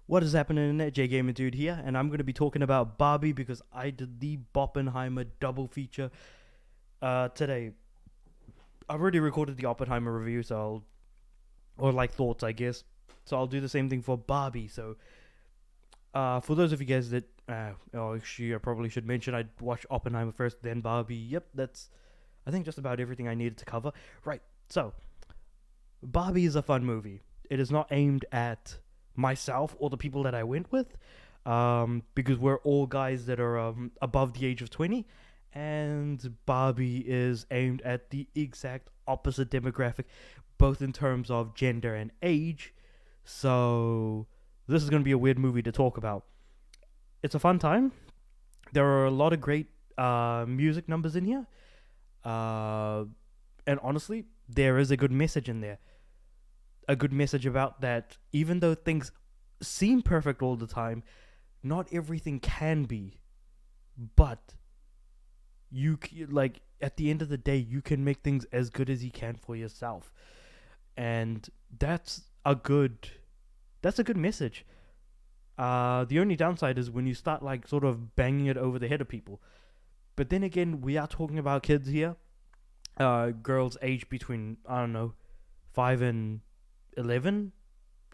What is happening in that J Gamer Dude here, and I'm going to be talking about Barbie because I did the Boppenheimer double feature today. I've already recorded the Oppenheimer review, or like thoughts, I guess. So I'll do the same thing for Barbie. So, for those of you guys that, actually, I probably should mention I'd watch Oppenheimer first, then Barbie. Yep, that's I think just about everything I needed to cover. Right. So, Barbie is a fun movie. It is not aimed at myself or the people that I went with, because we're all guys that are above the age of 20, and Barbie is aimed at the exact opposite demographic, both in terms of gender and age. So, this is going to be a weird movie to talk about. It's a fun time. There are a lot of great music numbers in here. Uh, and honestly, there is a good message in there. A good message about that even though things seem perfect all the time, not everything can be. But like at the end of the day, you can make things as good as you can for yourself, and that's a good message. The only downside is when you start like sort of banging it over the head of people. But then again, we are talking about kids here, girls aged between, I don't know, 5 and 11.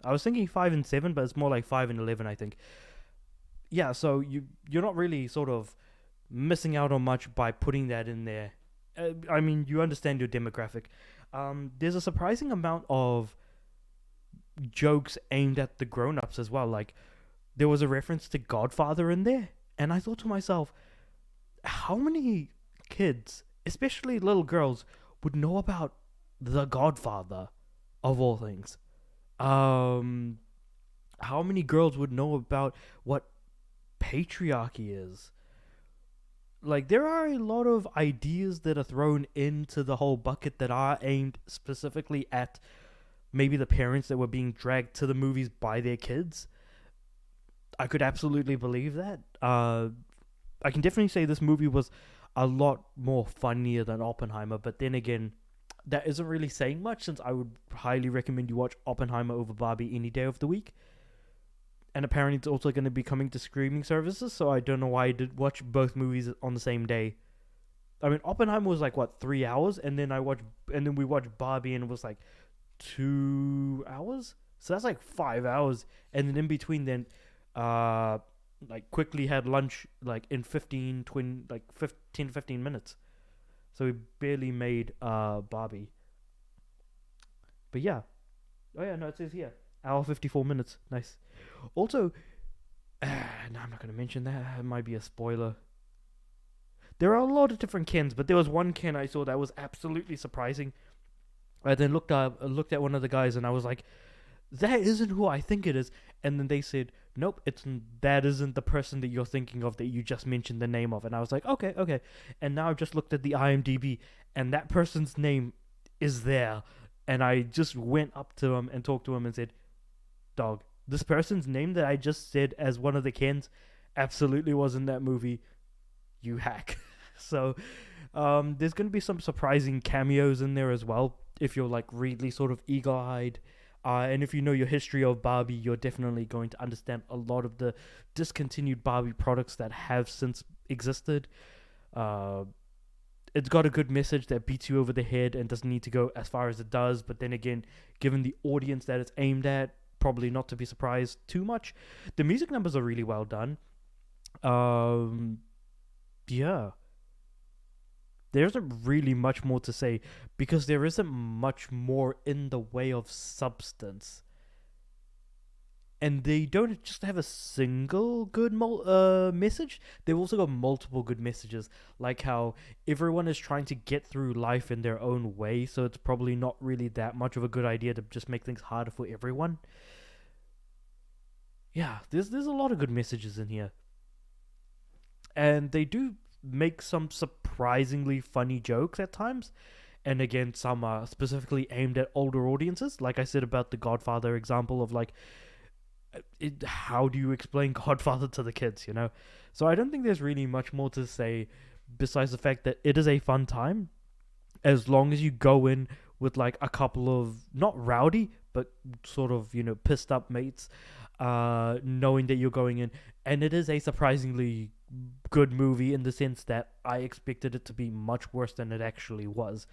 I was thinking 5 and 7, but it's more like 5 and 11, I think. Yeah, so you're not really sort of missing out on much by putting that in there. I mean, you understand your demographic. There's a surprising amount of jokes aimed at the grown-ups as well. Like, there was a reference to Godfather in there, and I thought to myself, how many kids, especially little girls, would know about the Godfather of all things? Um, how many girls would know about what patriarchy is? Like, there are a lot of ideas that are thrown into the whole bucket that are aimed specifically at maybe the parents that were being dragged to the movies by their kids. I could absolutely believe that. I can definitely say this movie was a lot more funnier than Oppenheimer, but then again, that isn't really saying much since I would highly recommend you watch Oppenheimer over Barbie any day of the week. And apparently it's also going to be coming to streaming services, so I don't know why I did watch both movies on the same day. I mean, Oppenheimer was like what, 3 hours, and then we watched Barbie, and it was like 2 hours. So that's like 5 hours, and then in between, then, like quickly had lunch like in 15, 20, like 15 to 15 minutes. So we barely made Barbie. But yeah. Oh yeah, no, it says here. Hour 54 minutes. Nice. Also, no, I'm not going to mention that. It might be a spoiler. There are a lot of different Kens, but there was one Ken I saw that was absolutely surprising. I then looked at one of the guys, and I was like, that isn't who I think it is. And then they said, nope, that isn't the person that you're thinking of that you just mentioned the name of. And I was like, okay. And now I've just looked at the IMDb, and that person's name is there. And I just went up to him and talked to him and said, dog, this person's name that I just said as one of the Kens absolutely was in that movie. You hack. So, there's going to be some surprising cameos in there as well, if you're like really sort of eagle-eyed. And if you know your history of Barbie, you're definitely going to understand a lot of the discontinued Barbie products that have since existed. It's got a good message that beats you over the head and doesn't need to go as far as it does. But then again, given the audience that it's aimed at, probably not to be surprised too much. The music numbers are really well done. Yeah. There isn't really much more to say because there isn't much more in the way of substance. And they don't just have a single good message. They've also got multiple good messages, like how everyone is trying to get through life in their own way, so it's probably not really that much of a good idea to just make things harder for everyone. Yeah, there's a lot of good messages in here. And they do make some surprisingly funny jokes at times. And again, some are specifically aimed at older audiences. Like I said about the Godfather example of like, how do you explain Godfather to the kids, you know? So I don't think there's really much more to say besides the fact that it is a fun time as long as you go in with like a couple of not rowdy but sort of, pissed up mates. knowing that you're going in, and it is a surprisingly good movie in the sense that I expected it to be much worse than it actually was.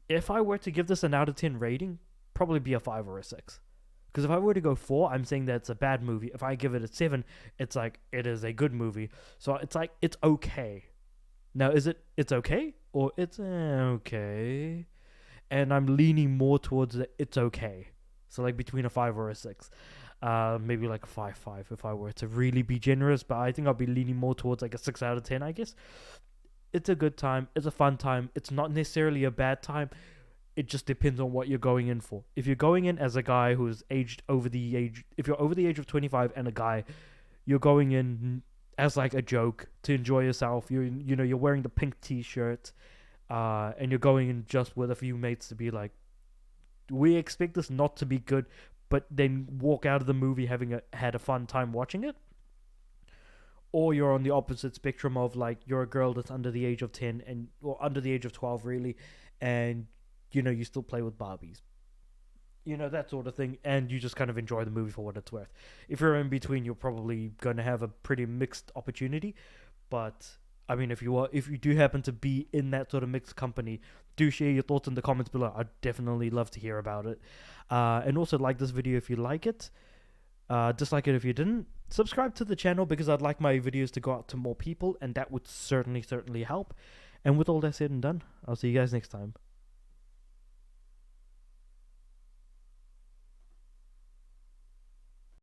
If I were to give this an out of 10 rating, probably be a 5 or a 6. Because if I were to go 4, I'm saying that it's a bad movie. If I give it a 7, it's like it is a good movie. So it's like it's okay. Now, is it's okay or it's okay? And I'm leaning more towards the it's okay. So like between a 5 or a 6. Maybe like a 5 if I were to really be generous, but I think I'll be leaning more towards like a 6 out of 10, I guess. It's a good time. It's a fun time. It's not necessarily a bad time. It just depends on what you're going in for. If you're going in as a guy who's if you're over the age of 25 and a guy, you're going in as like a joke to enjoy yourself. You're wearing the pink t-shirt, and you're going in just with a few mates to be like, we expect this not to be good, but then walk out of the movie having had a fun time watching it. Or you're on the opposite spectrum of like you're a girl that's under the age of 10 or under the age of 12 really, and you still play with Barbies, that sort of thing, and you just kind of enjoy the movie for what it's worth. If you're in between, you're probably going to have a pretty mixed opportunity. But I mean, if you do happen to be in that sort of mixed company, do share your thoughts in the comments below. I'd definitely love to hear about it. And also like this video if you like it. Dislike it if you didn't. Subscribe to the channel because I'd like my videos to go out to more people, and that would certainly help. And with all that said and done, I'll see you guys next time.